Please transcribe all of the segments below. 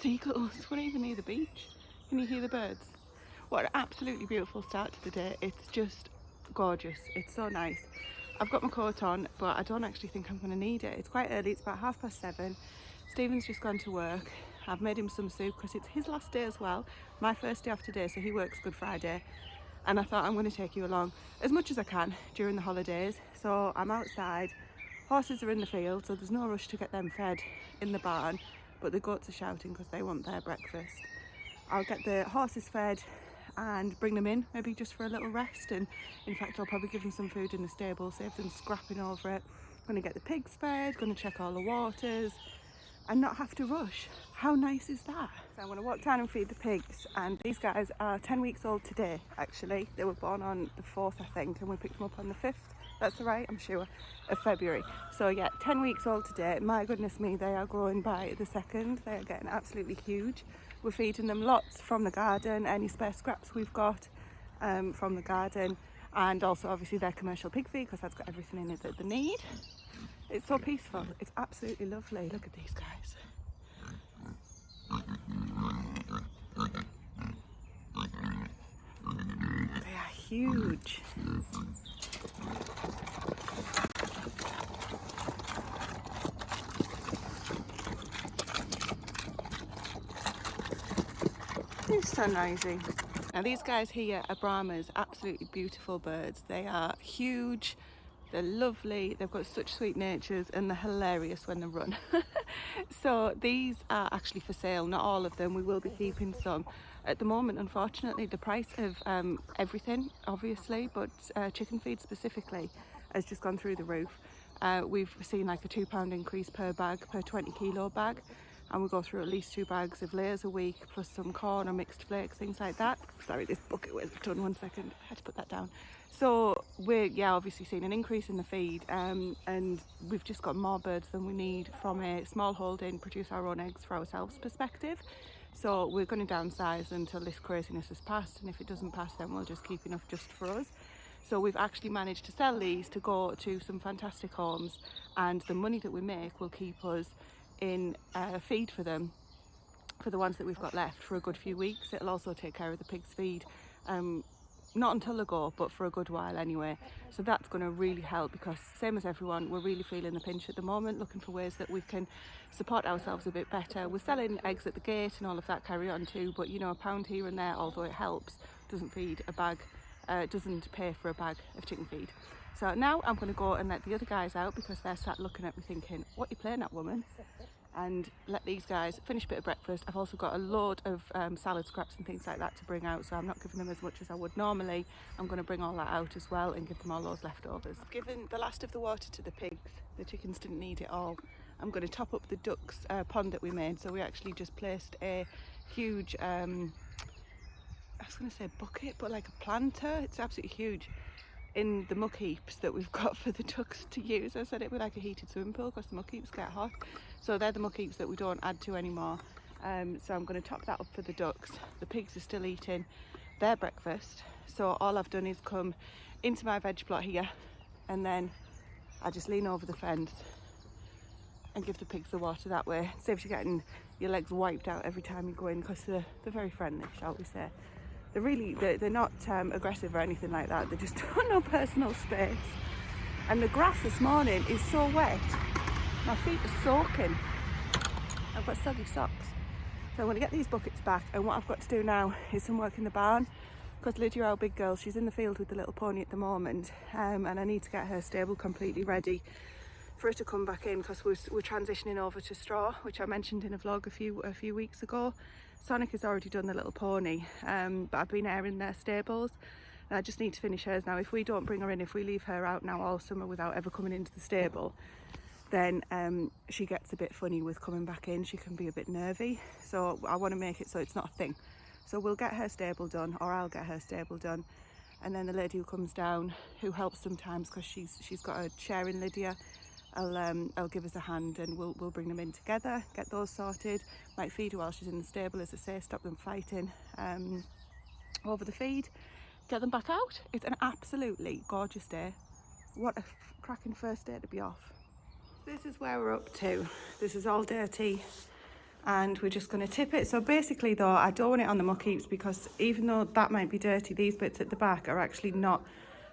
seagulls. We're not even near the beach. Can you hear the birds? What an absolutely beautiful start to the day. It's just gorgeous. It's so nice. I've got my coat on, but I don't actually think I'm going to need it. It's quite early. It's about 7:30. Stephen's just gone to work. I've made him some soup because it's his last day as well. My first day off today, so he works Good Friday. And I thought I'm going to take you along as much as I can during the holidays. So I'm outside. Horses are in the field, so there's no rush to get them fed in the barn. But the goats are shouting because they want their breakfast. I'll get the horses fed and bring them in, maybe just for a little rest. And in fact, I'll probably give them some food in the stable, save them scrapping over it. Going to get the pigs fed, going to check all the waters and not have to rush. How nice is that? So I'm going to walk down and feed the pigs, and these guys are 10 weeks old today actually. They were born on the 4th I think, and we picked them up on the 5th, that's right, I'm sure, of February. So yeah, 10 weeks old today. My goodness me, they are growing by the second. They are getting absolutely huge. We're feeding them lots from the garden, any spare scraps we've got from the garden, and also obviously their commercial pig feed because that's got everything in it that they need. It's so peaceful. It's absolutely lovely. Look at these guys. They are huge. They're so noisy. Now these guys here are Brahmas, absolutely beautiful birds. They are huge. They're lovely, they've got such sweet natures, and they're hilarious when they run. So these are actually for sale, not all of them. We will be keeping some. At the moment, unfortunately, the price of everything, obviously, but chicken feed specifically, has just gone through the roof. We've seen like a £2 increase per bag, per 20 kilo bag. And we go through at least 2 bags of layers a week, plus some corn or mixed flakes, things like that. Sorry, this bucket was done, 1 second, I had to put that down. So we're, yeah, obviously seeing an increase in the feed, and we've just got more birds than we need from a small holding, produce our own eggs for ourselves perspective. So we're going to downsize until this craziness has passed, and if it doesn't pass, then we'll just keep enough just for us. So we've actually managed to sell these to go to some fantastic homes, and the money that we make will keep us in feed for them, for the ones that we've got left, for a good few weeks. It'll also take care of the pigs' feed, not until they go, but for a good while anyway. So that's going to really help, because same as everyone, we're really feeling the pinch at the moment, looking for ways that we can support ourselves a bit better. We're selling eggs at the gate and all of that carry on too, but you know, £1 here and there, although it helps, doesn't feed a bag, doesn't pay for a bag of chicken feed. So now I'm going to go and let the other guys out, because they're sat looking at me thinking, what are you playing at, woman? And let these guys finish a bit of breakfast. I've also got a load of salad scraps and things like that to bring out, so I'm not giving them as much as I would normally. I'm going to bring all that out as well and give them all those leftovers. I've given the last of the water to the pigs. The chickens didn't need it all. I'm going to top up the ducks pond that we made. So we actually just placed a huge, I was going to say bucket, but like a planter. It's absolutely huge, in the muck heaps that we've got for the ducks to use. I said it would be like a heated swimming pool because the muck heaps get hot. So they're the muck heaps that we don't add to anymore. So I'm going to top that up for the ducks. The pigs are still eating their breakfast. So all I've done is come into my veg plot here, and then I just lean over the fence and give the pigs the water that way. It saves you getting your legs wiped out every time you go in, because they're very friendly, shall we say. They're not aggressive or anything like that. They just don't know personal space. And the grass this morning is so wet. My feet are soaking. I've got soggy socks. So I'm going to get these buckets back, and what I've got to do now is some work in the barn, because Lydia, our big girl, she's in the field with the little pony at the moment, and I need to get her stable completely ready for her to come back in, because we're transitioning over to straw, which I mentioned in a vlog a few weeks ago. Sonic has already done the little pony, but I've been airing their stables, and I just need to finish hers now. If we don't bring her in, if we leave her out now all summer without ever coming into the stable, then she gets a bit funny with coming back in. She can be a bit nervy, so I want to make it so it's not a thing. So we'll get her stable done, or I'll get her stable done, and then the lady who comes down, who helps sometimes because she's got a share in Lydia, I'll give us a hand, and we'll bring them in together, get those sorted. Might feed her while she's in the stable, as I say, stop them fighting over the feed, get them back out. It's an absolutely gorgeous day. What a cracking first day to be off. This is where we're up to. This is all dirty. and we're just going to tip it. So basically though, I don't want it on the muck heaps because even though that might be dirty, these bits at the back are actually not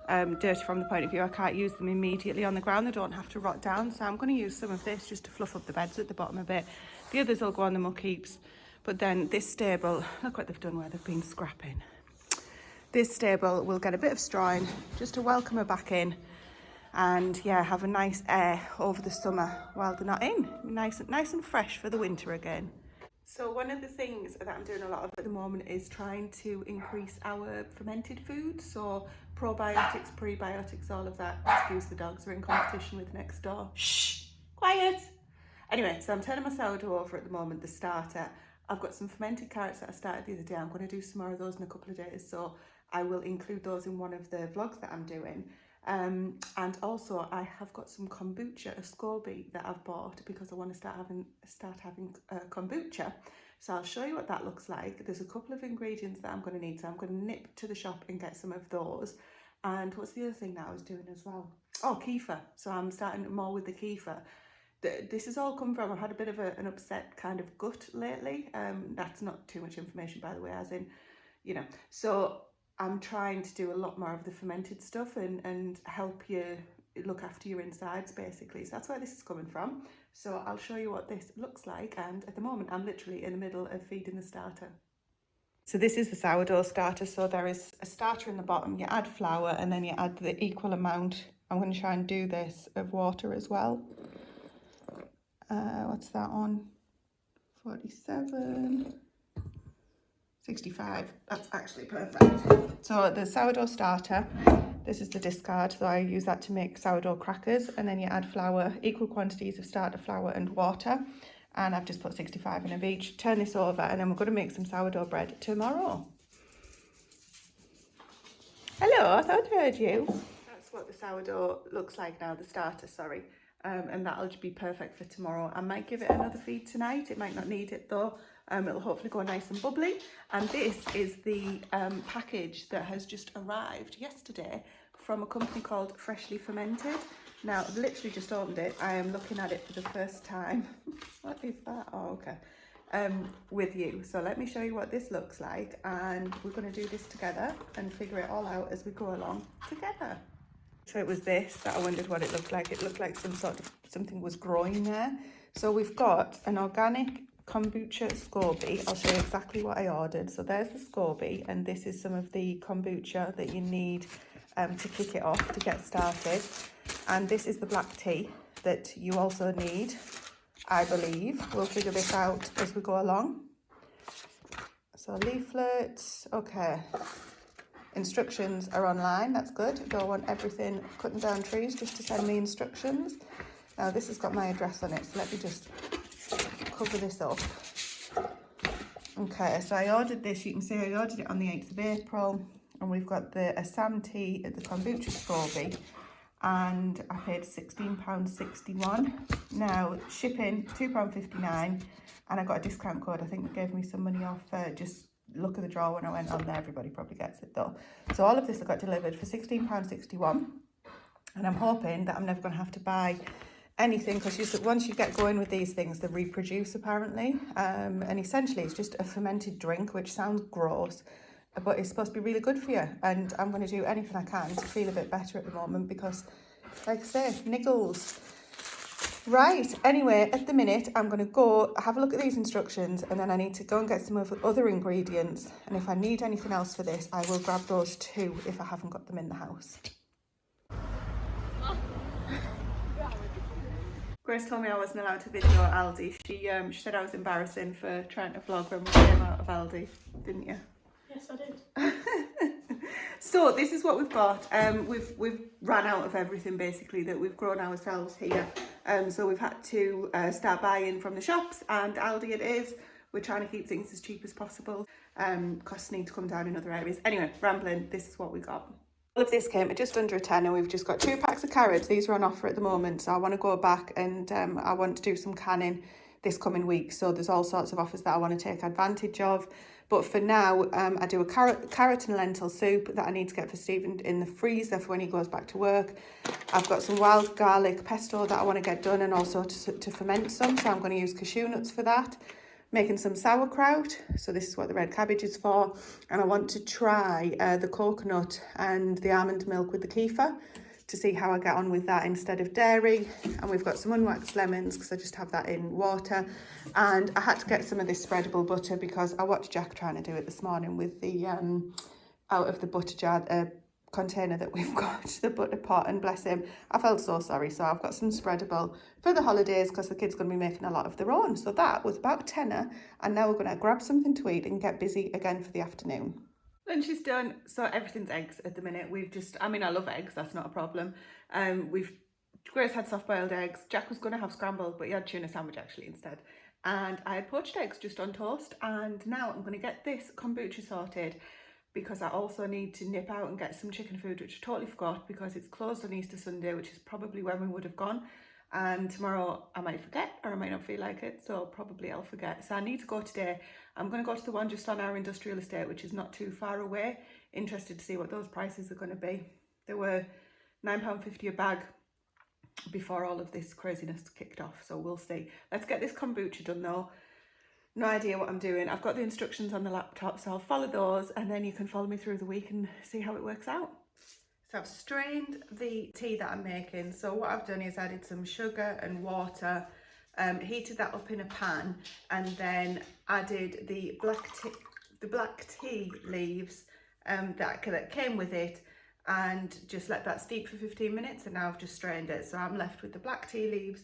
dirty from the point of view I can't use them immediately on the ground. They don't have to rot down. So I'm going to use some of this just to fluff up the beds at the bottom a bit. The others will go on the muck heaps. But then this stable, look what they've done where they've been scrapping. This stable will get a bit of straw in just to welcome her back in. And yeah, have a nice air over the summer while they're not in. Nice and fresh for the winter again. So one of the things that I'm doing a lot of at the moment is trying to increase our fermented food. So probiotics, prebiotics, all of that. Excuse the dogs, are in competition with next door. Shh, quiet. Anyway, so I'm turning my sourdough over at the moment, the starter. I've got some fermented carrots that I started the other day. I'm going to do some more of those in a couple of days. So I will include those in one of the vlogs that I'm doing. And also I have got some kombucha, a SCOBY that I've bought because I want to start having kombucha. So I'll show you what that looks like. There's a couple of ingredients that I'm going to need. So I'm going to nip to the shop and get some of those. And what's the other thing that I was doing as well? Oh, kefir. So I'm starting more with the kefir. This has all come from, I've had a bit of an upset kind of gut lately. That's not too much information, by the way, as in, you know. So I'm trying to do a lot more of the fermented stuff and help you look after your insides, basically. So that's where this is coming from. So I'll show you what this looks like. And at the moment, I'm literally in the middle of feeding the starter. So this is the sourdough starter. So there is a starter in the bottom. You add flour and then you add the equal amount. I'm going to try and do this of water as well. What's that on? 47. 65, that's actually perfect. So the sourdough starter, this is the discard, so I use that to make sourdough crackers, and then you add flour, equal quantities of starter flour and water, and I've just put 65 in of each. Turn this over and then we're going to make some sourdough bread tomorrow. Hello, I thought I heard you. That's what the sourdough looks like now, the starter, sorry. And that'll be perfect for tomorrow. I might give it another feed tonight, it might not need it though. It'll hopefully go nice and bubbly. And this is the package that has just arrived yesterday from a company called Freshly Fermented. Now, I've literally just opened it. I am looking at it for the first time. What is that? Oh, okay. With you. So let me show you what this looks like. And we're going to do this together and figure it all out as we go along together. So it was this that I wondered what it looked like. It looked like something was growing there. So we've got an organic kombucha SCOBY. I'll show you exactly what I ordered. So there's the SCOBY, and this is some of the kombucha that you need to kick it off, to get started. And this is the black tea that you also need, I believe. We'll figure this out as we go along. So leaflets, okay. Instructions are online, that's good. I don't want everything cutting down trees just to send me instructions. Now this has got my address on it, so let me just cover this up. Okay, so I ordered this, you can see I ordered it on the 8th of April, and we've got the Assam tea at the kombucha SCOBY, and I paid £16.61. Now shipping £2.59, and I got a discount code. I think they gave me some money off, just look at the drawer when I went on there. Everybody probably gets it though. So all of this I got delivered for £16.61, and I'm hoping that I'm never going to have to buy anything, because once you get going with these things, they reproduce apparently, and essentially it's just a fermented drink, which sounds gross, but it's supposed to be really good for you. And I'm going to do anything I can to feel a bit better at the moment because, like I say, niggles. Right, anyway, at the minute I'm going to go have a look at these instructions, and then I need to go and get some of the other ingredients, and if I need anything else for this I will grab those too if I haven't got them in the house. Grace told me I wasn't allowed to video at Aldi. She said I was embarrassing for trying to vlog when we came out of Aldi, didn't you? Yes, I did. So this is what we've got. We've ran out of everything basically that we've grown ourselves here. So we've had to start buying from the shops, and Aldi it is. We're trying to keep things as cheap as possible. Costs need to come down in other areas. Anyway, rambling, this is what we got. All of this came at just under a tenner. We've just got 2 packs of carrots. These are on offer at the moment, so I want to go back and I want to do some canning this coming week. So there's all sorts of offers that I want to take advantage of. But for now, I do a carrot and lentil soup that I need to get for Stephen in the freezer for when he goes back to work. I've got some wild garlic pesto that I want to get done, and also to ferment some. So I'm going to use cashew nuts for that. making some sauerkraut. So this is what the red cabbage is for. And I want to try the coconut and the almond milk with the kefir to see how I get on with that instead of dairy. And we've got some unwaxed lemons because I just have that in water. And I had to get some of this spreadable butter because I watched Jack trying to do it this morning with the out of the butter jar container that we've got, the butter pot, and bless him, I felt so sorry. So I've got some spreadable for the holidays because the kids going to be making a lot of their own. So that was about tenner, and now we're going to grab something to eat and get busy again for the afternoon. Lunch is done, so everything's eggs at the minute. We've just, I mean, I love eggs, that's not a problem. Grace had soft boiled eggs. Jack was going to have scrambled, but he had tuna sandwich actually instead. And I had poached eggs just on toast, and now I'm going to get this kombucha sorted, because I also need to nip out and get some chicken food, which I totally forgot because it's closed on Easter Sunday, which is probably when we would have gone. And tomorrow I might forget, or I might not feel like it, so probably I'll forget. So I need to go today. I'm going to go to the one just on our industrial estate, which is not too far away. Interested to see what those prices are going to be. They were £9.50 a bag before all of this craziness kicked off, so we'll see. Let's get this kombucha done though. No idea what I'm doing. I've got the instructions on the laptop, so I'll follow those and then you can follow me through the week and see how it works out. So I've strained the tea that I'm making. So what I've done is added some sugar and water, heated that up in a pan, and then added the black tea leaves that came with it, and just let that steep for 15 minutes, and now I've just strained it. So I'm left with the black tea leaves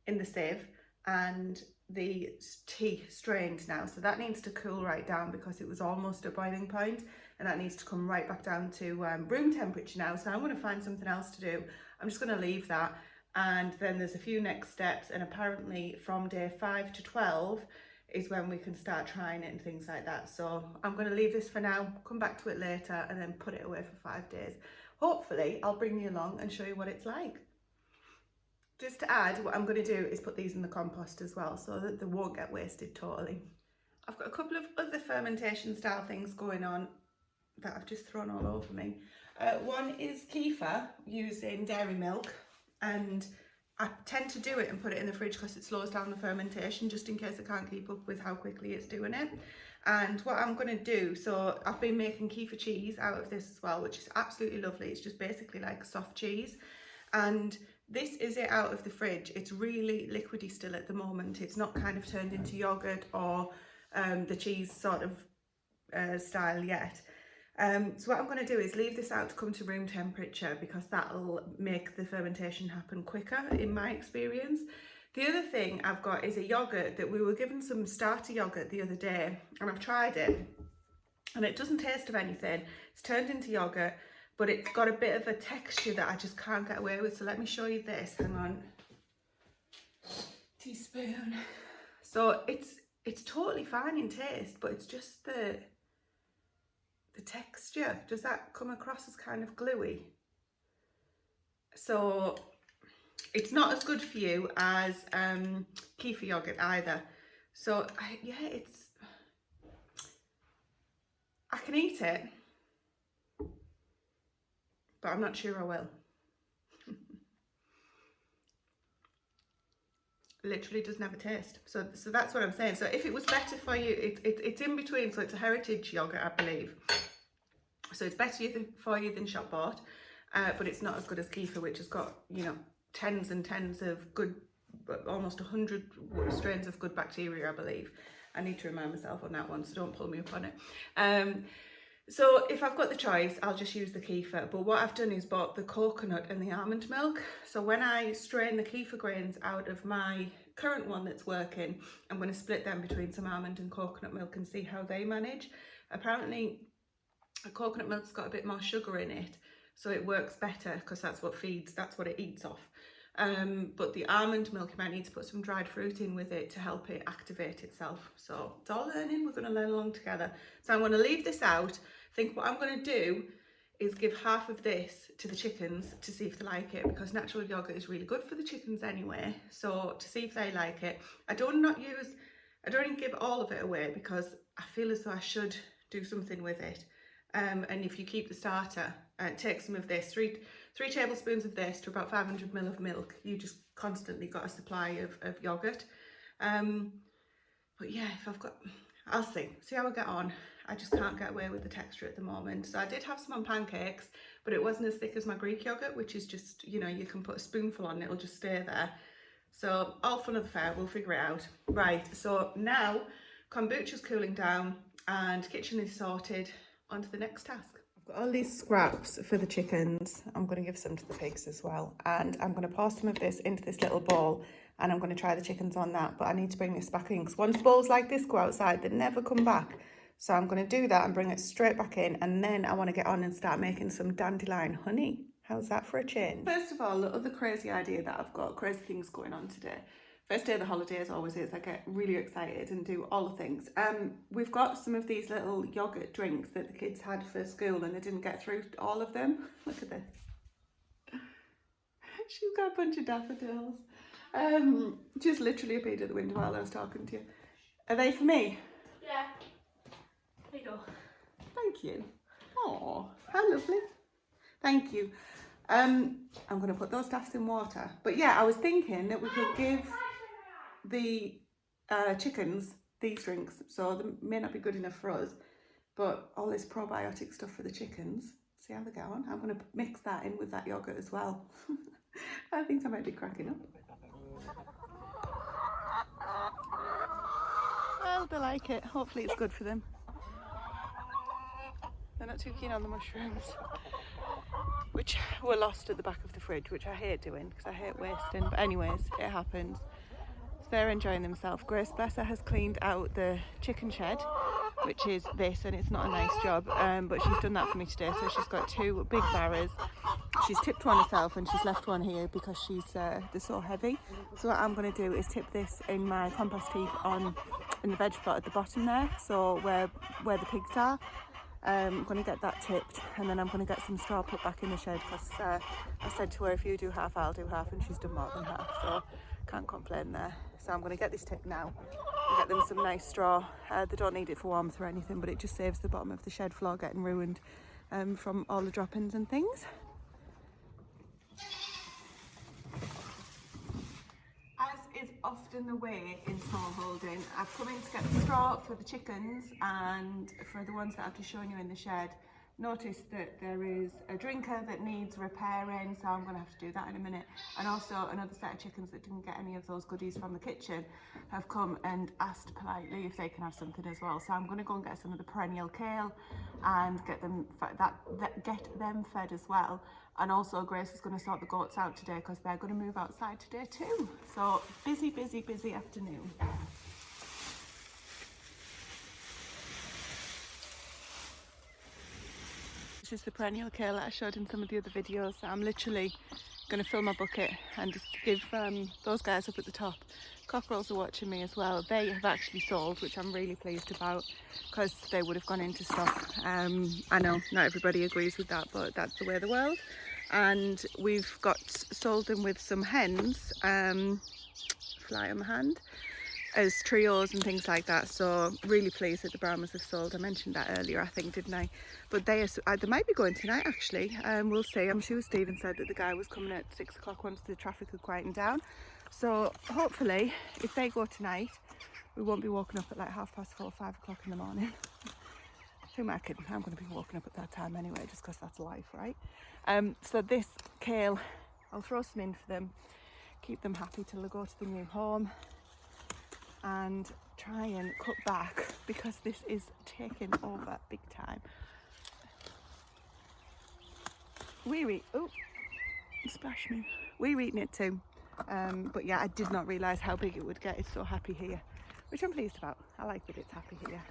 in the sieve and the tea strained now. So that needs to cool right down because it was almost at boiling point, and that needs to come right back down to room temperature now. So I'm going to find something else to do. I'm just going to leave that, and then there's a few next steps, and apparently from day 5 to 12 is when we can start trying it and things like that. So I'm going to leave this for now, come back to it later, and then put it away for 5 days. Hopefully I'll bring you along and show you what it's like. Just to add, what I'm going to do is put these in the compost as well, so that they won't get wasted totally. I've got a couple of other fermentation style things going on that I've just thrown all over me. One is kefir using dairy milk, and I tend to do it and put it in the fridge because it slows down the fermentation, just in case I can't keep up with how quickly it's doing it. And what I'm going to do, so I've been making kefir cheese out of this as well, which is absolutely lovely. It's just basically like soft cheese, and this is it out of the fridge. It's really liquidy still at the moment. It's not kind of turned into yogurt or the cheese sort of style yet. So what I'm going to do is leave this out to come to room temperature, because that'll make the fermentation happen quicker in my experience. The other thing I've got is a yogurt that we were given, some starter yogurt the other day, and I've tried it and it doesn't taste of anything. It's turned into yogurt, but it's got a bit of a texture that I just can't get away with. So let me show you this. Hang on. Teaspoon. So it's totally fine in taste, but it's just the texture. Does that come across as kind of gluey? So it's not as good for you as kefir yogurt either. So yeah, I can eat it, but I'm not sure I will. Literally doesn't have a taste. So that's what I'm saying. So if it was better for you, it's in between. So it's a heritage yogurt, I believe. So it's better for you than shop bought, but it's not as good as kefir, which has got, you know, tens and tens of good, almost 100 strains of good bacteria, I believe. I need to remind myself on that one, so don't pull me up on it. So if I've got the choice, I'll just use the kefir. But what I've done is bought the coconut and the almond milk. So when I strain the kefir grains out of my current one that's working, I'm going to split them between some almond and coconut milk and see how they manage. Apparently, the coconut milk's got a bit more sugar in it, so it works better because that's what it eats off. But the almond milk, you might need to put some dried fruit in with it to help it activate itself. So it's all learning, we're going to learn along together. So I'm going to leave this out. I think what I'm going to do is give half of this to the chickens to see if they like it, because natural yogurt is really good for the chickens anyway. So to see if they like it. I don't even give all of it away because I feel as though I should do something with it. And if you keep the starter, take some of this, three tablespoons of this to about 500 ml of milk. You just constantly got a supply of yogurt. But yeah, if I've got, I'll see how I get on. I just can't get away with the texture at the moment. So I did have some on pancakes, but it wasn't as thick as my Greek yogurt, which is just, you know, you can put a spoonful on, it'll just stay there. So all fun of the fair, we'll figure it out. Right, so now kombucha's cooling down and kitchen is sorted. On to the next task. I've got all these scraps for the chickens. I'm going to give some to the pigs as well. And I'm going to pour some of this into this little bowl and I'm going to try the chickens on that. But I need to bring this back in because once bowls like this go outside, they never come back. So I'm going to do that and bring it straight back in. And then I want to get on and start making some dandelion honey. How's that for a change? First of all, the other crazy idea that I've got, crazy things going on today. First day of the holidays always is, I get really excited and do all the things. We've got some of these little yoghurt drinks that the kids had for school and they didn't get through all of them. Look at this. She's got a bunch of daffodils. Just literally appeared at the window while I was talking to you. Are they for me? Yeah. There you go. Thank you. Oh, how lovely. Thank you. I'm going to put those stuffs in water. But yeah, I was thinking that we could give the chickens these drinks. So they may not be good enough for us, but all this probiotic stuff for the chickens. See how they go on. I'm going to mix that in with that yogurt as well. I think I might be cracking up. Well, they like it. Hopefully it's good for them. They're not too keen on the mushrooms, which were lost at the back of the fridge, which I hate doing because I hate wasting. But anyways, it happens. So they're enjoying themselves. Grace, bless her, has cleaned out the chicken shed, which is this, and it's not a nice job, but she's done that for me today. So she's got 2 big barrows. She's tipped one herself and she's left one here because they're so heavy. So what I'm going to do is tip this in my compost heap in the veg plot at the bottom there, so where the pigs are. I'm going to get that tipped and then I'm going to get some straw put back in the shed because I said to her, if you do half, I'll do half, and she's done more than half, so can't complain there. So I'm going to get this tipped now and get them some nice straw. They don't need it for warmth or anything, but it just saves the bottom of the shed floor getting ruined from all the drop-ins and things. As is often the way in smallholding, I've come in to get the straw for the chickens, and for the ones that I've just shown you in the shed, noticed that there is a drinker that needs repairing, so I'm going to have to do that in a minute. And also another set of chickens that didn't get any of those goodies from the kitchen have come and asked politely if they can have something as well. So I'm going to go and get some of the perennial kale and get them fed as well. And also Grace is going to sort the goats out today because they're going to move outside today too. So busy, busy, busy afternoon. This is the perennial kale that I showed in some of the other videos. I'm literally going to fill my bucket and just give those guys up at the top. Cockerels are watching me as well. They have actually sold, which I'm really pleased about because they would have gone into stock. I know not everybody agrees with that, but that's the way of the world. And we've got sold them with some hens, fly on my hand, as trios and things like that. So really pleased that the Brahmas have sold. I mentioned that earlier, I think, didn't I? But they might be going tonight actually. We'll see. I'm sure Stephen said that the guy was coming at 6 o'clock once the traffic had quietened down. So hopefully if they go tonight, we won't be woken up at like 4:30, 5 o'clock in the morning. Who am I kidding? I'm going to be woken up at that time anyway, just because that's life, right? So this kale, I'll throw some in for them, keep them happy till they go to the new home, and try and cut back because this is taking over big time. Oh, splash me. We're eating it too. But yeah, I did not realise how big it would get. It's so happy here, which I'm pleased about. I like that it's happy here.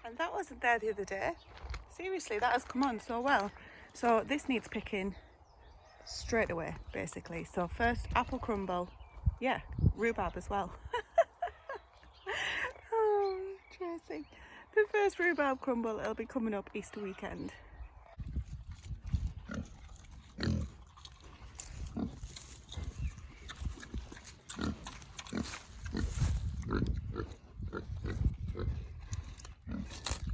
And that wasn't there the other day. Seriously, that has come on so well. So this needs picking straight away, basically. So first apple crumble. Yeah, rhubarb as well. Oh, Tracy. The first rhubarb crumble, it'll be coming up Easter weekend.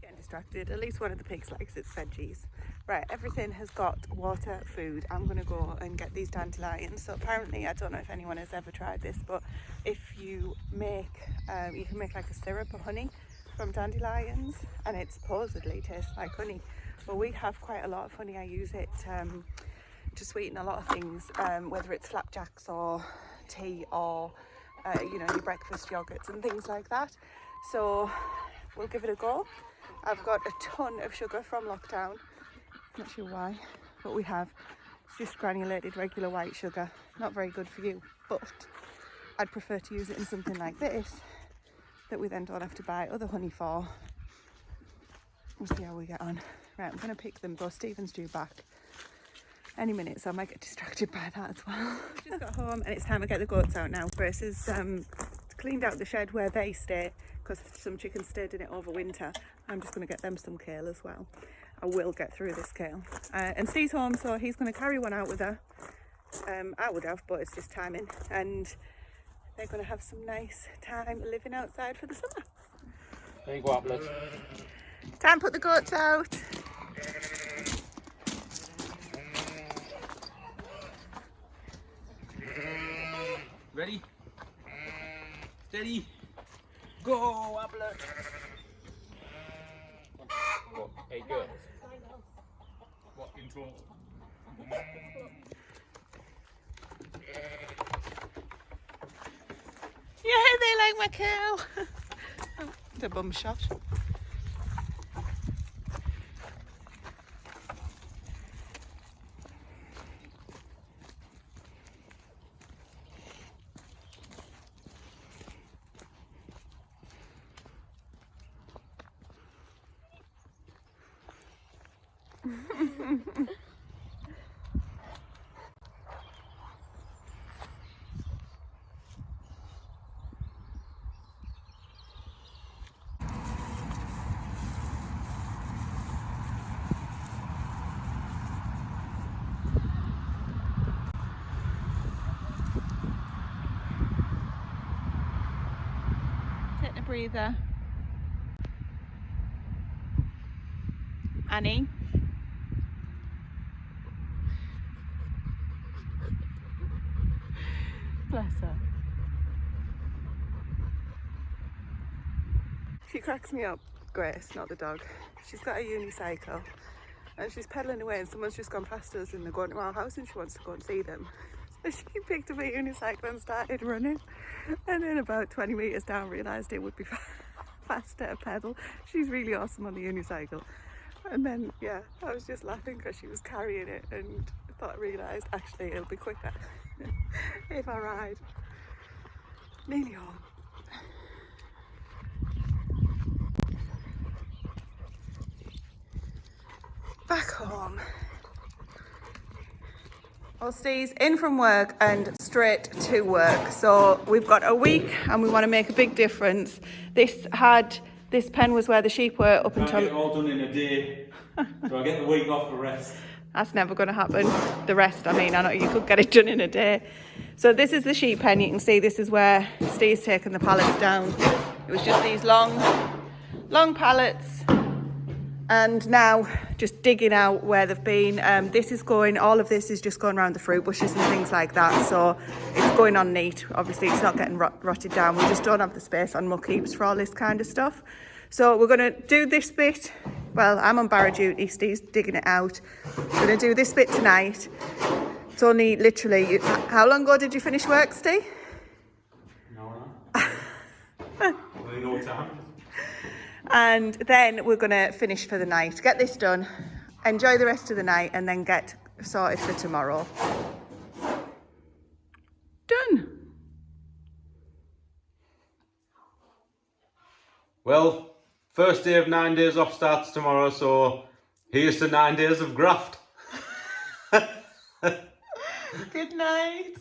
Getting distracted. At least one of the pigs likes its veggies. Right, everything has got water, food. I'm going to go and get these dandelions. So apparently, I don't know if anyone has ever tried this, but if you make, you can make like a syrup or honey from dandelions, and it supposedly tastes like honey. Well, we have quite a lot of honey. I use it to sweeten a lot of things, whether it's flapjacks or tea or, you know, your breakfast yogurts and things like that. So we'll give it a go. I've got a ton of sugar from lockdown. Not sure why, but we have. It's just granulated regular white sugar. Not very good for you, but I'd prefer to use it in something like this that we then don't have to buy other honey for. We'll see how we get on. Right, I'm going to pick them, though Stephen's due back any minute, so I might get distracted by that as well. Just got home and it's time to get the goats out now. Grace has cleaned out the shed where they stay because some chickens stayed in it over winter. I'm just going to get them some kale as well. I will get through this kale. And Steve's home, so he's going to carry one out with her. I would have, but it's just timing. And they're going to have some nice time living outside for the summer. There you go, blood. Time to put the goats out. Ready? Steady. Go, Ablet. What, 8 girls? What, in total? Yeah, they like my kale. The bum shot. Take a breather. Annie. Bless her. She cracks me up, Grace, not the dog. She's got a unicycle and she's pedalling away and someone's just gone past us and they're going to our house and she wants to go and see them. So she picked up a unicycle and started running, and then about 20 metres down realised it would be faster to pedal. She's really awesome on the unicycle. And then, yeah, I was just laughing because she was carrying it and I thought I realised actually it'll be quicker if I ride. Nearly home. Back home. Well, Steve's in from work and straight to work. So we've got a week and we want to make a big difference. This pen was where the sheep were up until... I get it all done in a day. So I get the week off for rest. That's never going to happen. The rest, I mean, I know you could get it done in a day. So this is the sheep pen. You can see this is where Steve's taken the pallets down. It was just these long pallets. And now just digging out where they've been. This is going, all of this is just going around the fruit bushes and things like that. So it's going on neat. Obviously it's not getting rotted down. We just don't have the space on muck heaps for all this kind of stuff. So we're going to do this bit. Well, I'm on barrow duty, Steve's digging it out. We're going to do this bit tonight. It's only literally, how long ago did you finish work, Steve? No. Really no time. And then we're going to finish for the night. Get this done, enjoy the rest of the night, and then get sorted for tomorrow. Done. Well, first day of 9 days off starts tomorrow, so here's to 9 days of graft. Good night.